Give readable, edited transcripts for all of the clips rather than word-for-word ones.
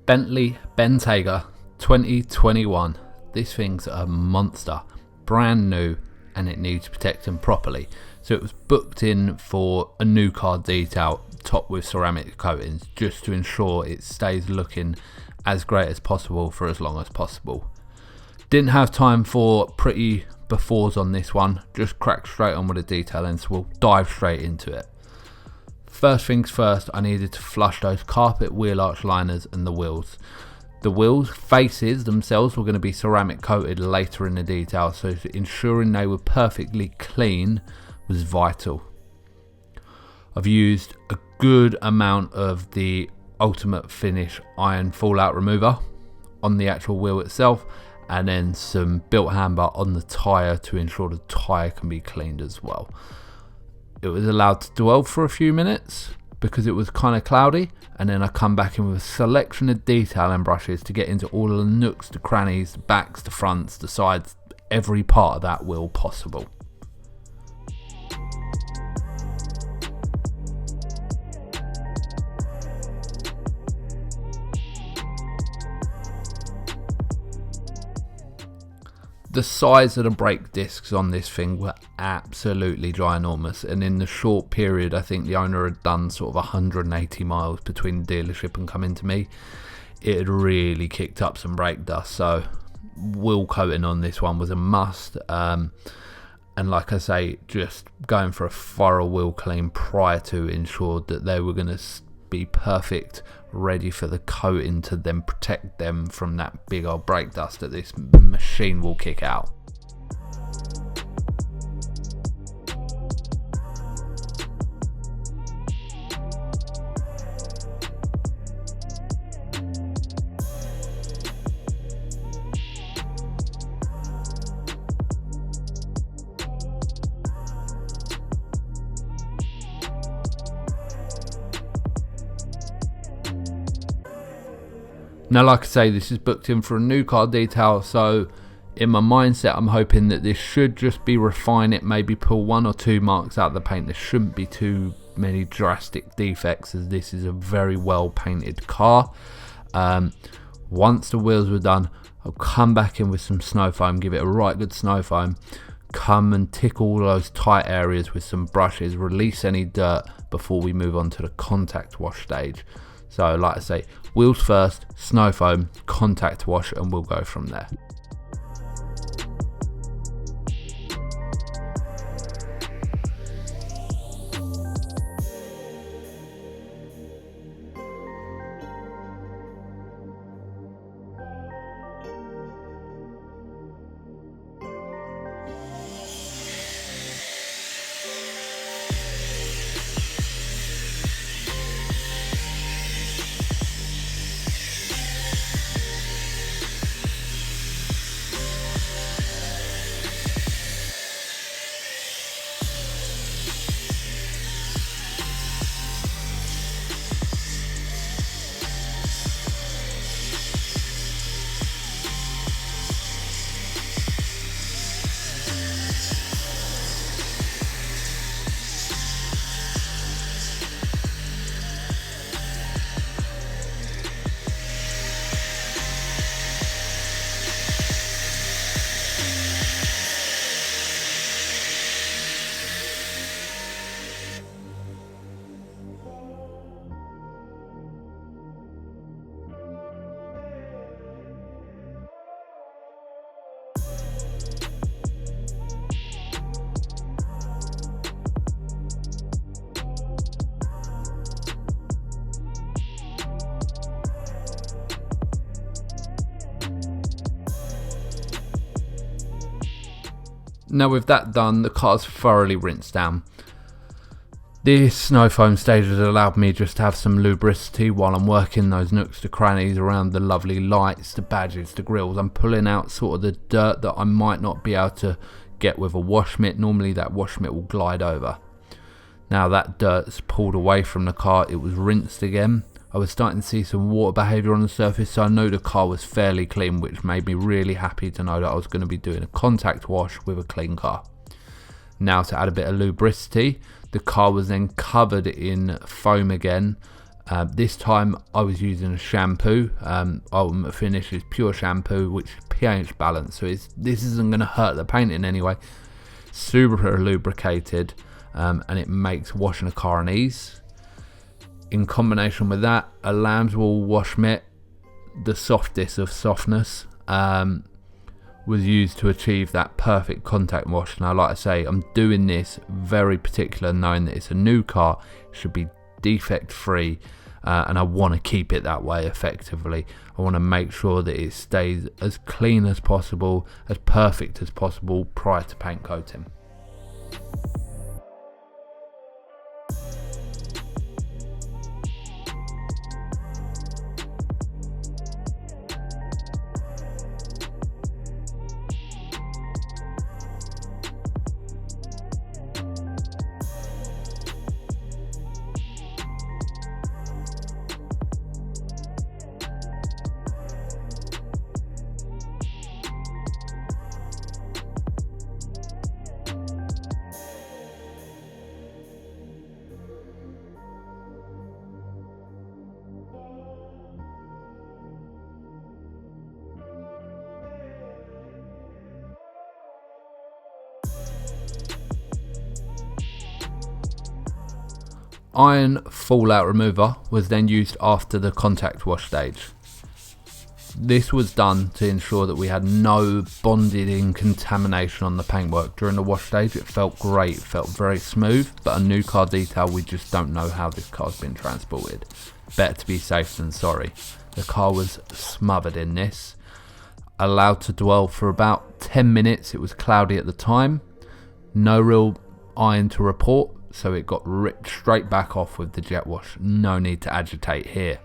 Bentley Bentayga 2021. This thing's a monster, brand new, and it needs protecting properly. So it was booked in for a new car detail, topped with ceramic coatings, just to ensure it stays looking as great as possible for as long as possible. Didn't have time for pretty befores on this one, just cracked straight on with the detailing, so we'll dive straight into it. First things first, I needed to flush those carpet wheel arch liners and the wheels. The wheels faces themselves were going to be ceramic coated later in the detail, so ensuring they were perfectly clean was vital. I've used a good amount of the Ultimate Finish iron fallout remover on the actual wheel itself, and then some built handbar on the tyre to ensure the tyre can be cleaned as well. It was allowed to dwell for a few minutes because it was kind of cloudy, and then I come back in with a selection of detailing brushes to get into all of the nooks, the crannies, the backs, the fronts, the sides, every part of that wheel possible. The size of the brake discs on this thing were absolutely ginormous, and in the short period I think the owner had done sort of 180 miles between the dealership and coming to me, it had really kicked up some brake dust, so wheel coating on this one was a must. And like I say, just going for a thorough wheel clean prior to ensured that they were going to be perfect, ready for the coating to then protect them from that big old brake dust that this machine will kick out. Now, like I say, this is booked in for a new car detail, so in my mindset I'm hoping that this should just be refine it, maybe pull one or two marks out of the paint. There shouldn't be too many drastic defects, as this is a very well painted car. Once the wheels were done, I'll come back in with some snow foam, give it a right good snow foam, come and tick all those tight areas with some brushes, release any dirt before we move on to the contact wash stage. So like I say, wheels first, snow foam, contact wash, and we'll go from there. Now with that done, the car's thoroughly rinsed down. This snow foam stage has allowed me just to have some lubricity while I'm working those nooks to crannies around the lovely lights, the badges, the grills. I'm pulling out sort of the dirt that I might not be able to get with a wash mitt. Normally that wash mitt will glide over. Now that dirt's pulled away from the car, it was rinsed again. I was starting to see some water behaviour on the surface, so I knew the car was fairly clean, which made me really happy to know that I was going to be doing a contact wash with a clean car. Now to add a bit of lubricity, the car was then covered in foam again, This time I was using a shampoo. Ultimate Finish is pure shampoo, which is pH balanced, so this isn't going to hurt the paint in any way. Super lubricated, and it makes washing a car an ease. In combination with that, a Lambswool Wash mitt, the softest of softness, was used to achieve that perfect contact wash. Now, like I say, I'm doing this very particular, knowing that it's a new car, it should be defect free, and I want to keep it that way effectively. I want to make sure that it stays as clean as possible, as perfect as possible prior to paint coating. Iron fallout remover was then used after the contact wash stage. This was done to ensure that we had no bonded in contamination on the paintwork during the wash stage. It felt great, it felt very smooth, but a new car detail, we just don't know how this car's been transported. Better to be safe than sorry. The car was smothered in this. Allowed to dwell for about 10 minutes. It was cloudy at the time. No real iron to report, so it got ripped straight back off with the jet wash. No need to agitate here.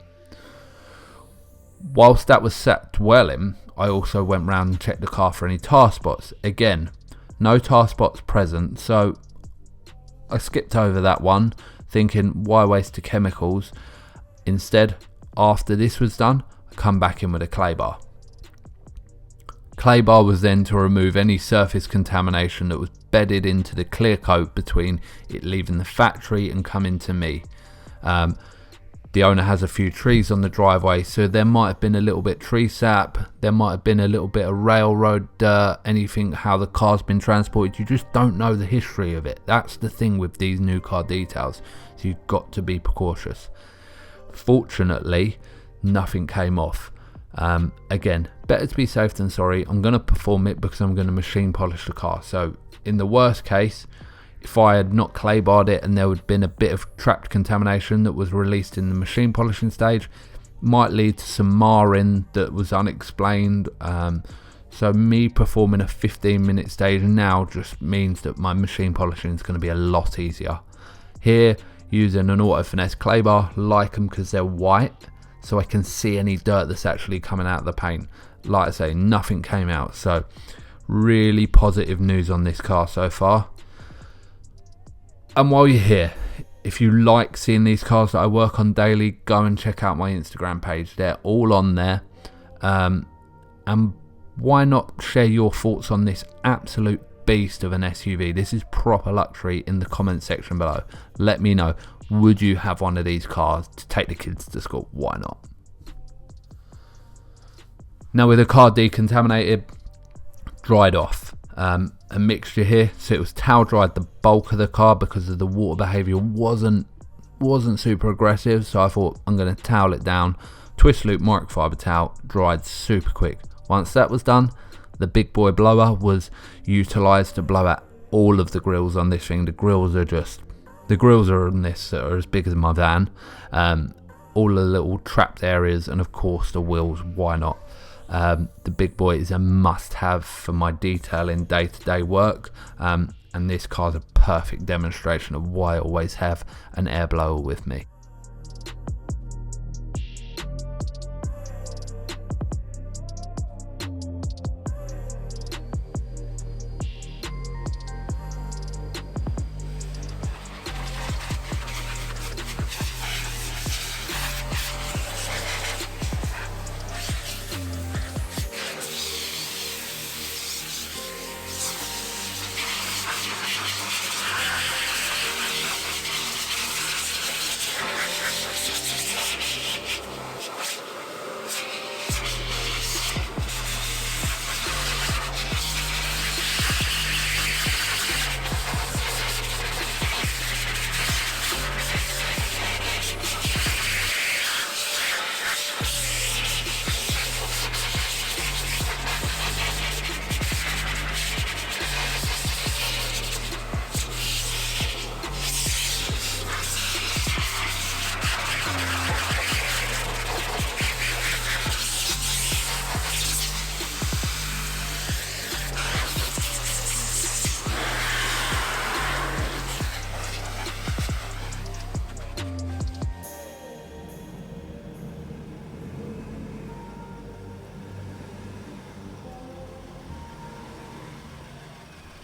Whilst that was set dwelling, I also went round and checked the car for any tar spots. Again, no tar spots present, so I skipped over that one, thinking why waste the chemicals. Instead, after this was done, I come back in with a clay bar. Clay bar was then to remove any surface contamination that was bedded into the clear coat between it leaving the factory and coming to me. The owner has a few trees on the driveway, so there might have been a little bit tree sap, there might have been a little bit of railroad dirt, anything, how the car's been transported. You just don't know the history of it. That's the thing with these new car details, so you've got to be precautious. Fortunately, nothing came off. Again, better to be safe than sorry. I'm going to perform it because I'm going to machine polish the car. So in the worst case, if I had not clay barred it and there would have been a bit of trapped contamination that was released in the machine polishing stage, might lead to some marring that was unexplained. So me performing a 15-minute stage now just means that my machine polishing is going to be a lot easier. Here, using an auto finesse clay bar, like them because they're white, so I can see any dirt that's actually coming out of the paint. Like I say, nothing came out, so really positive news on this car so far. And while you're here, if you like seeing these cars that I work on daily, go and check out my Instagram page. They're all on there. And why not share your thoughts on this absolute beast of an SUV? This is proper luxury in the comment section below. Let me know. Would you have one of these cars to take the kids to school? Why not? Now, with the car decontaminated, dried off, a mixture here, so it was towel dried the bulk of the car because of the water behaviour wasn't super aggressive, so I thought I'm going to towel it down, twist loop microfiber towel, dried super quick. Once that was done, the big boy blower was utilised to blow out all of the grills on this thing. The grills are on this are as big as my van. All the little trapped areas, and of course the wheels, why not? The big boy is a must-have for my detailing day-to-day work, and this car's a perfect demonstration of why I always have an air blower with me.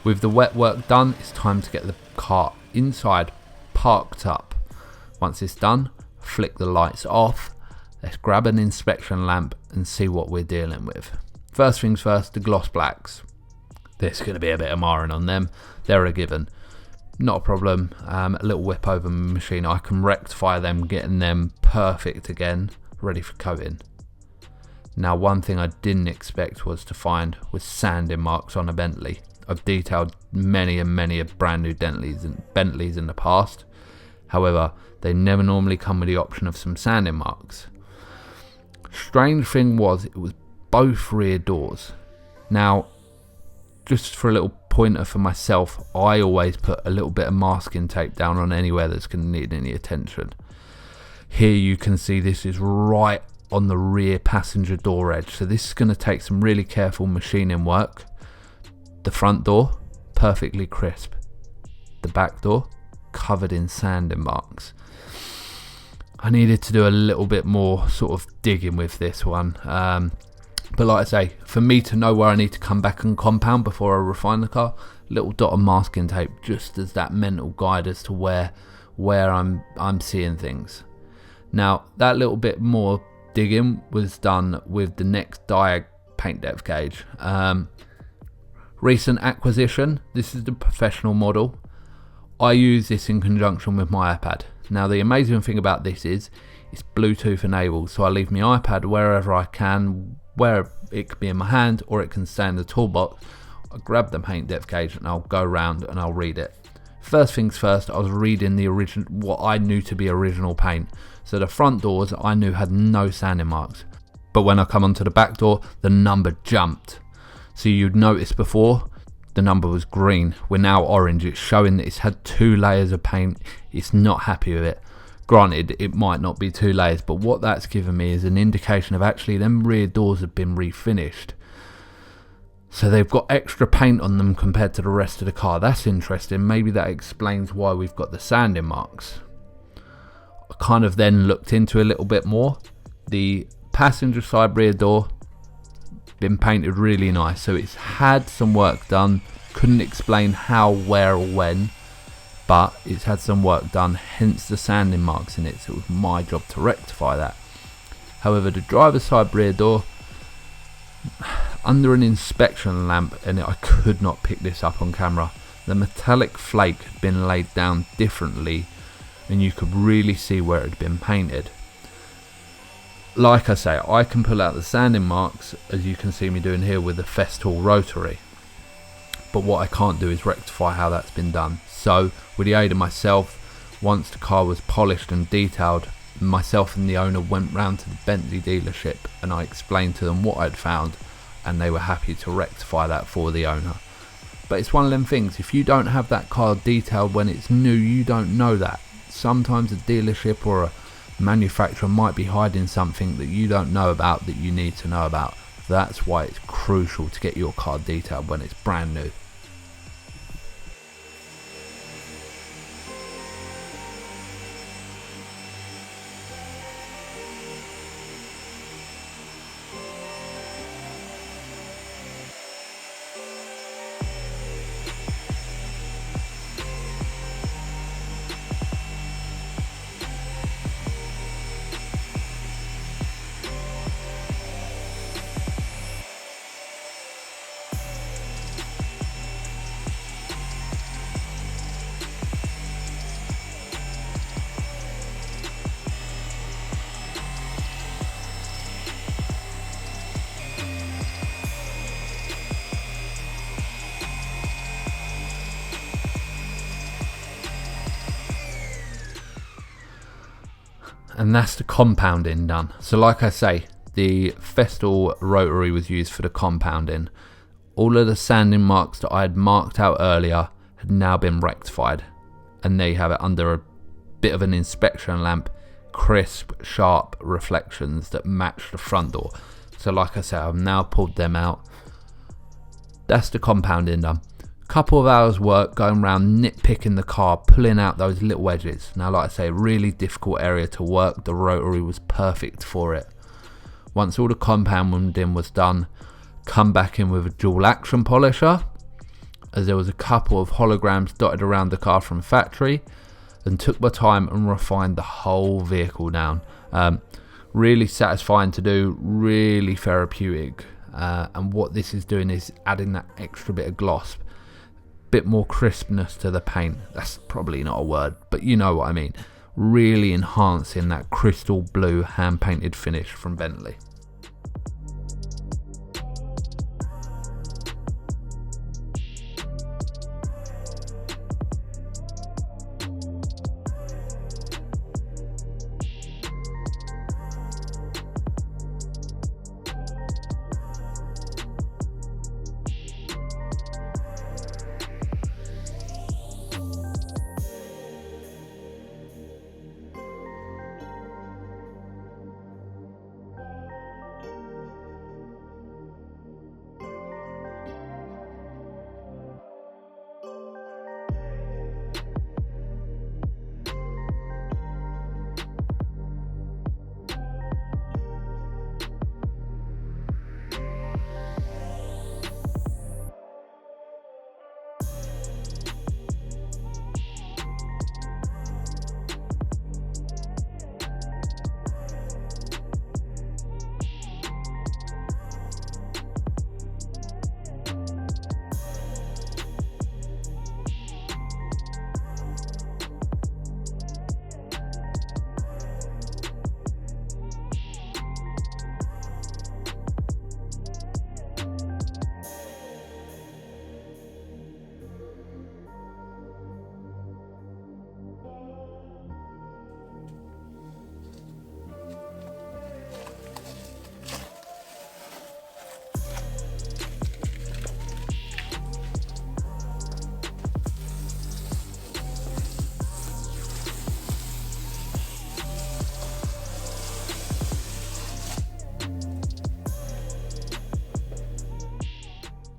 With the wet work done, it's time to get the car inside, parked up. Once it's done, flick the lights off. Let's grab an inspection lamp and see what we're dealing with. First things first, the gloss blacks. There's going to be a bit of marring on them. They're a given. Not a problem. A little whip over my machine. I can rectify them, getting them perfect again, ready for coating. Now, one thing I didn't expect was to find was sanding marks on a Bentley. I've detailed many and many of brand new Bentleys in the past. However, they never normally come with the option of some sanding marks. Strange thing was, it was both rear doors. Now, just for a little pointer for myself, I always put a little bit of masking tape down on anywhere that's going to need any attention. Here you can see this is right on the rear passenger door edge, so this is going to take some really careful machining work. The front door, perfectly crisp. The back door, covered in sanding marks. I needed to do a little bit more sort of digging with this one. But like I say, for me to know where I need to come back and compound before I refine the car, little dot of masking tape just as that mental guide as to where I'm seeing things. Now, that little bit more digging was done with the next diag paint depth gauge. Recent acquisition, this is the professional model. I use this in conjunction with my iPad. Now, the amazing thing about this is it's Bluetooth enabled, so I leave my iPad wherever I can, where it could be in my hand or it can stay in the toolbox. I grab the paint depth gauge and I'll go around and I'll read it. First things first, I was reading the original, what I knew to be original paint. So the front doors I knew had no sanding marks, but when I come onto the back door, the number jumped. So you'd notice before, the number was green. We're now orange. It's showing that it's had 2 layers of paint. It's not happy with it. Granted, it might not be 2 layers, but what that's given me is an indication of actually them rear doors have been refinished. So they've got extra paint on them compared to the rest of the car. That's interesting. Maybe that explains why we've got the sanding marks. I kind of then looked into a little bit more. The passenger side rear door been painted really nice, so it's had some work done. Couldn't explain how, where or when, but it's had some work done, hence the sanding marks in it, so it was my job to rectify that. However, the driver's side rear door, under an inspection lamp, and I could not pick this up on camera, the metallic flake had been laid down differently and you could really see where it had been painted. Like I say, I can pull out the sanding marks, as you can see me doing here with the Festool rotary, but what I can't do is rectify how that's been done. So with the aid of myself, once the car was polished and detailed, myself and the owner went round to the Bentley dealership and I explained to them what I'd found, and they were happy to rectify that for the owner. But it's one of them things, if you don't have that car detailed when it's new, you don't know that. Sometimes a dealership or a manufacturer might be hiding something that you don't know about that you need to know about. That's why it's crucial to get your car detailed when it's brand new. And that's the compounding done. So like I say, the Festool rotary was used for the compounding. All of the sanding marks that I had marked out earlier had now been rectified, and there you have it under a bit of an inspection lamp, crisp, sharp reflections that match the front door. So like I say, I've now pulled them out. That's the compounding done. Couple of hours work going around nitpicking the car, pulling out those little edges. Now like I say, really difficult area to work. The rotary was perfect for it. Once all the compounding was done, come back in with a dual action polisher, as there was a couple of holograms dotted around the car from factory, and took my time and refined the whole vehicle down. Really satisfying to do, really therapeutic, and what this is doing is adding that extra bit of gloss, bit more crispness to the paint. That's probably not a word, but you know what I mean. Really enhancing that crystal blue hand painted finish from Bentley.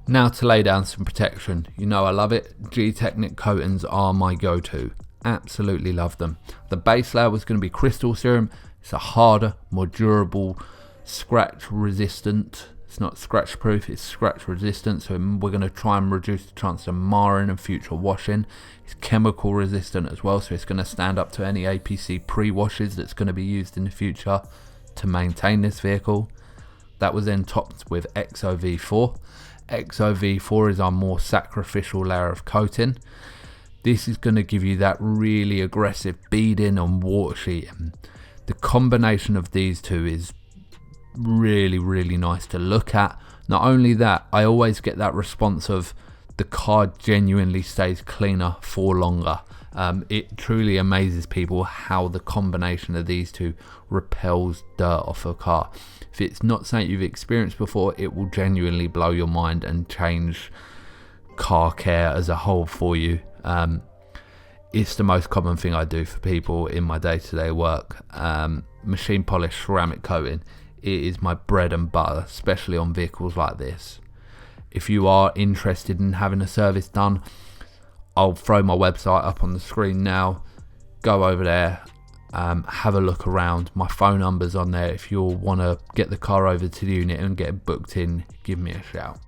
Now to lay down some protection. You know I love it. G-Technic coatings are my go-to. Absolutely love them. The base layer was going to be crystal serum. It's a harder, more durable, scratch resistant. It's not scratch proof, it's scratch resistant, so we're going to try and reduce the chance of marring and future washing. It's chemical resistant as well, so it's going to stand up to any APC pre-washes that's going to be used in the future to maintain this vehicle. That was then topped with XOV4. XOV4 is our more sacrificial layer of coating. This is going to give you that really aggressive beading on water sheet. The combination of these two is really nice to look at. Not only that, I always get that response of the car genuinely stays cleaner for longer. It truly amazes people how the combination of these two repels dirt off a car. If it's not something you've experienced before, it will genuinely blow your mind and change car care as a whole for you. It's the most common thing I do for people in my day-to-day work. Machine polish ceramic coating, it is my bread and butter, especially on vehicles like this. If you are interested in having a service done, I'll throw my website up on the screen now. Go over there, have a look around. My phone number's on there. If you'll want to get the car over to the unit and get it booked in, give me a shout.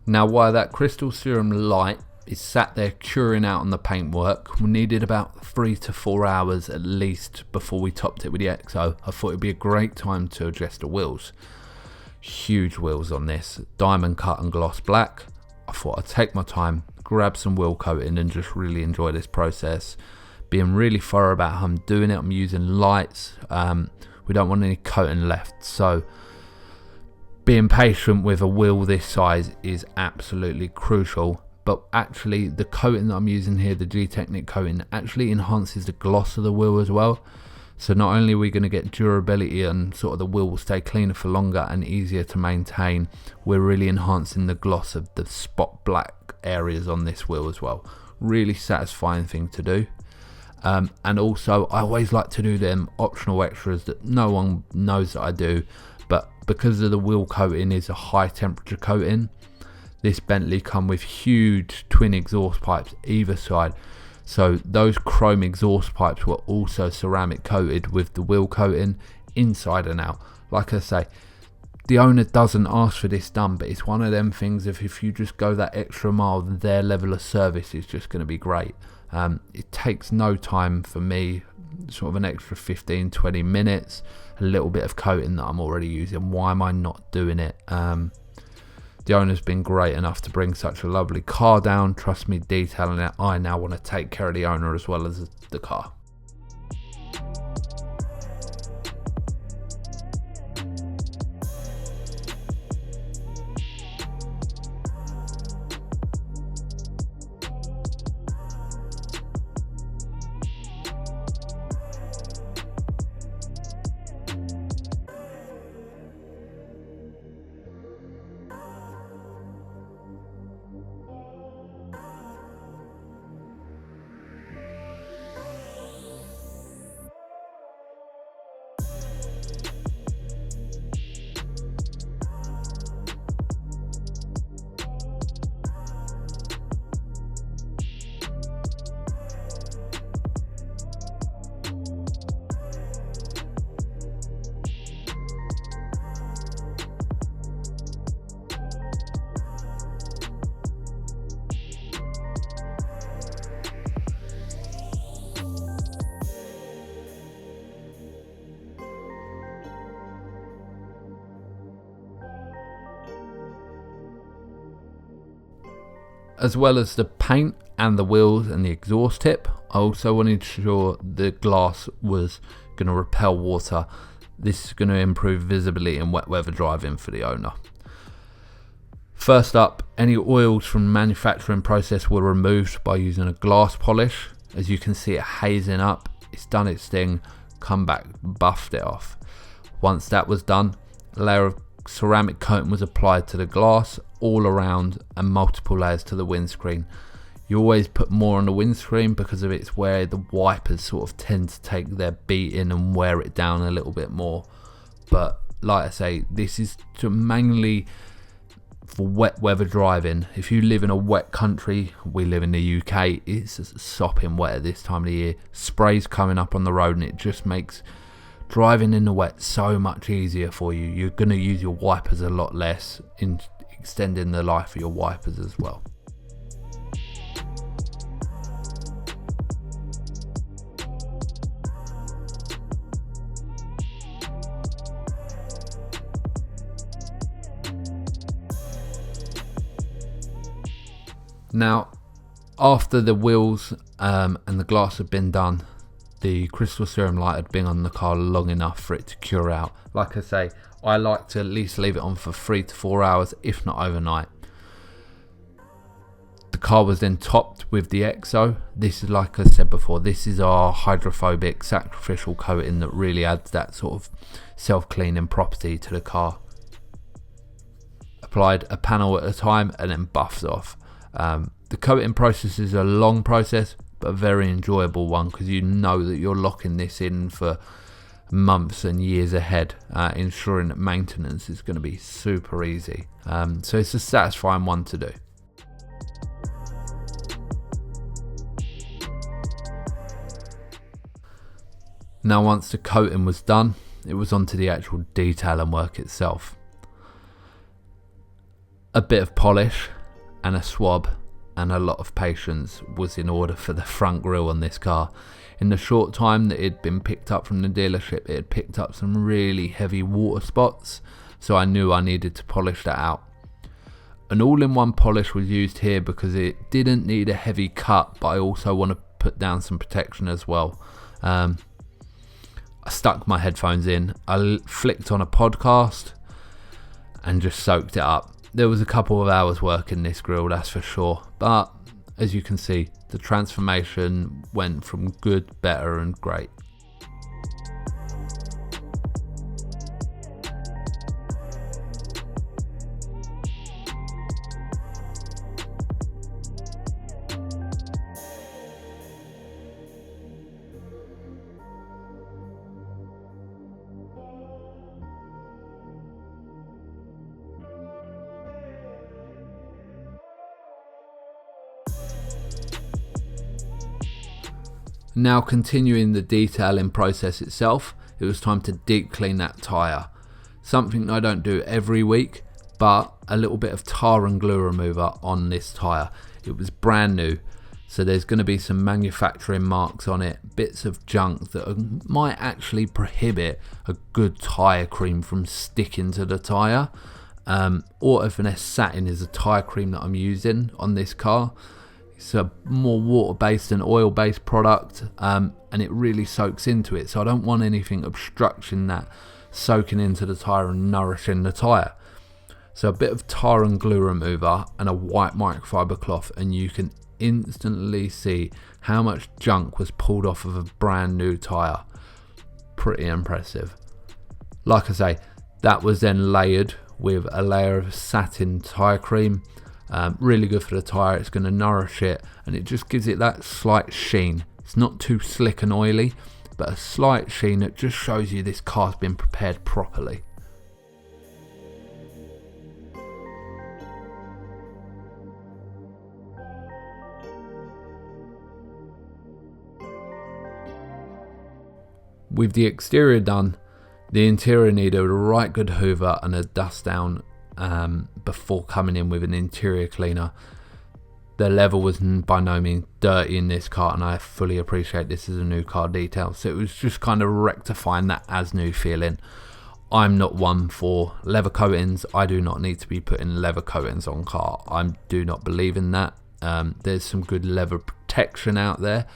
Now while that crystal serum light is sat there curing out on the paintwork, we needed about 3 to 4 hours at least before we topped it with the EXO. I thought it'd be a great time to adjust the wheels. Huge wheels on this, diamond cut and gloss black. I thought I'd take my time, grab some wheel coating and just really enjoy this process. Being really thorough about how I'm doing it. I'm using lights. We don't want any coating left, so being patient with a wheel this size is absolutely crucial. But actually the coating that I'm using here, the G-Technic coating, actually enhances the gloss of the wheel as well. So not only are we going to get durability and sort of the wheel will stay cleaner for longer and easier to maintain, we're really enhancing the gloss of the spot black areas on this wheel as well. Really satisfying thing to do. And also I always like to do them optional extras that no one knows that I do, but because of the wheel coating is a high temperature coating, this Bentley come with huge twin exhaust pipes either side. So those chrome exhaust pipes were also ceramic coated with the wheel coating inside and out. Like I say, the owner doesn't ask for this done, but it's one of them things of if you just go that extra mile, their level of service is just going to be great. It takes no time for me, sort of an extra 15-20 minutes, a little bit of coating that I'm already using. Why am I not doing it? The owner's been great enough to bring such a lovely car down. Trust me, detailing it, I now want to take care of the owner as well as the car. As well as the paint and the wheels and the exhaust tip, I also wanted to ensure the glass was going to repel water. This is going to improve visibility in wet weather driving for the owner. First up, any oils from the manufacturing process were removed by using a glass polish. As you can see it hazing up, it's done its thing, come back, buffed it off. Once that was done, a layer of ceramic coating was applied to the glass all around and multiple layers to the windscreen. You always put more on the windscreen because of it's where the wipers sort of tend to take their beating and wear it down a little bit more. But like I say, this is mainly for wet weather driving. If you live in a wet country, we live in the UK, it's sopping wet at this time of the year. Spray's coming up on the road and it just makes driving in the wet so much easier for you. You're going to use your wipers a lot less, in extending the life of your wipers as well. Now, after the wheels and the glass had been done, the crystal serum light had been on the car long enough for it to cure out. Like I say, I like to at least leave it on for 3 to 4 hours, if not overnight. The car was then topped with the EXO. This is, like I said before, this is our hydrophobic sacrificial coating that really adds that sort of self-cleaning property to the car. Applied a panel at a time and then buffed off. The coating process is a long process, but a very enjoyable one because you know that you're locking this in for months and years ahead, ensuring that maintenance is going to be super easy. So it's a satisfying one to do. Now once the coating was done, it was onto the actual detail and work itself. A bit of polish, and a swab and a lot of patience was in order for the front grille on this car. In the short time that it had been picked up from the dealership, it had picked up some really heavy water spots, so I knew I needed to polish that out. An all-in-one polish was used here because it didn't need a heavy cut, but I also want to put down some protection as well. I stuck my headphones in, I flicked on a podcast and just soaked it up. There was a couple of hours work in this grille, that's for sure, but as you can see, the transformation went from good, better and great. Now continuing the detailing process itself, it was time to deep clean that tyre. Something I don't do every week, but a little bit of tar and glue remover on this tyre. It was brand new, so there's going to be some manufacturing marks on it, bits of junk that might actually prohibit a good tyre cream from sticking to the tyre. Auto Finesse Satin is a tyre cream that I'm using on this car. It's a more water-based and oil-based product, and it really soaks into it, so I don't want anything obstructing that, soaking into the tyre and nourishing the tyre. So a bit of tar and glue remover and a white microfiber cloth, and you can instantly see how much junk was pulled off of a brand new tyre. Pretty impressive. Like I say, that was then layered with a layer of satin tyre cream. Really good for the tyre, it's going to nourish it and it just gives it that slight sheen. It's not too slick and oily, but a slight sheen that just shows you this car's been prepared properly. With the exterior done, the interior needed a right good hoover and a dust down before coming in with an interior cleaner. The level was by no means dirty in this car, and I fully appreciate this is a new car detail, so it was just kind of rectifying that as new feeling. I'm not one for leather coatings. I do not need to be putting leather coatings on car. I do not believe in that. There's some good leather protection out there.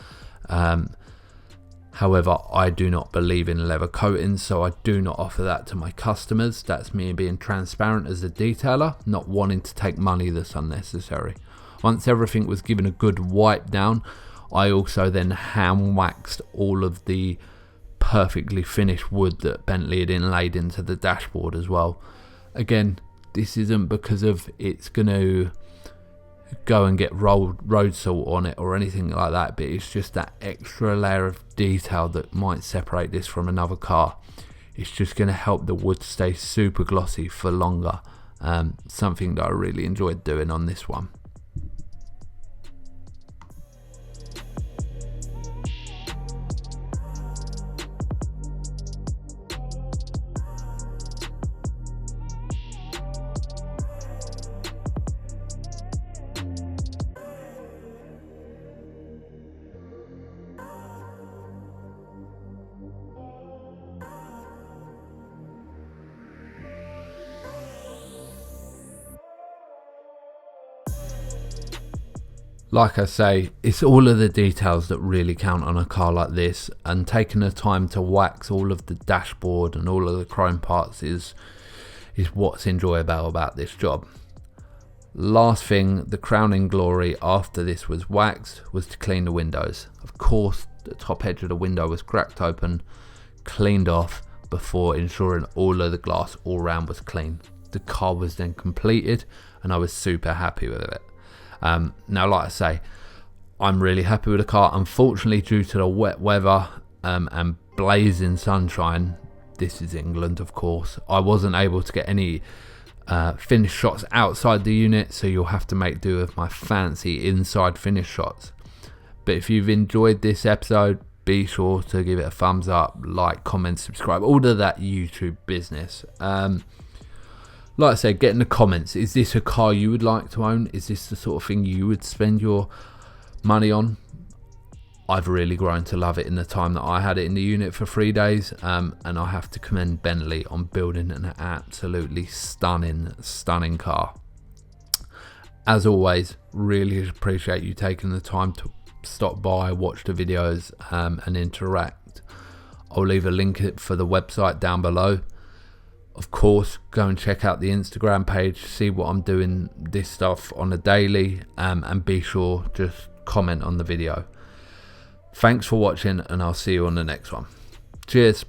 However, I do not believe in leather coatings, so I do not offer that to my customers. That's me being transparent as a detailer, not wanting to take money that's unnecessary. Once everything was given a good wipe down, I also then hand waxed all of the perfectly finished wood that Bentley had inlaid into the dashboard as well. Again, this isn't because of it's going to go and get road salt on it or anything like that, but it's just that extra layer of detail that might separate this from another car. It's just going to help the wood stay super glossy for longer. Something that I really enjoyed doing on this one. Like I say, it's all of the details that really count on a car like this, and taking the time to wax all of the dashboard and all of the chrome parts is what's enjoyable about this job. Last thing, the crowning glory after this was waxed was to clean the windows. Of course, the top edge of the window was cracked open, cleaned off before ensuring all of the glass all round was clean. The car was then completed and I was super happy with it. Now, like I say, I'm really happy with the car. Unfortunately, due to the wet weather and blazing sunshine, this is England of course, I wasn't able to get any finished shots outside the unit, so you'll have to make do with my fancy inside finish shots. But if you've enjoyed this episode, be sure to give it a thumbs up, like, comment, subscribe, all of that YouTube business. like I said, get in the comments. Is this a car you would like to own? Is this the sort of thing you would spend your money on? I've really grown to love it in the time that I had it in the unit for 3 days, and I have to commend Bentley on building an absolutely stunning car. As always, really appreciate you taking the time to stop by, watch the videos, and interact. I'll leave a link for the website down below. Of course, go and check out the Instagram page, see what I'm doing this stuff on a daily, and be sure just comment on the video. Thanks for watching, and I'll see you on the next one. Cheers.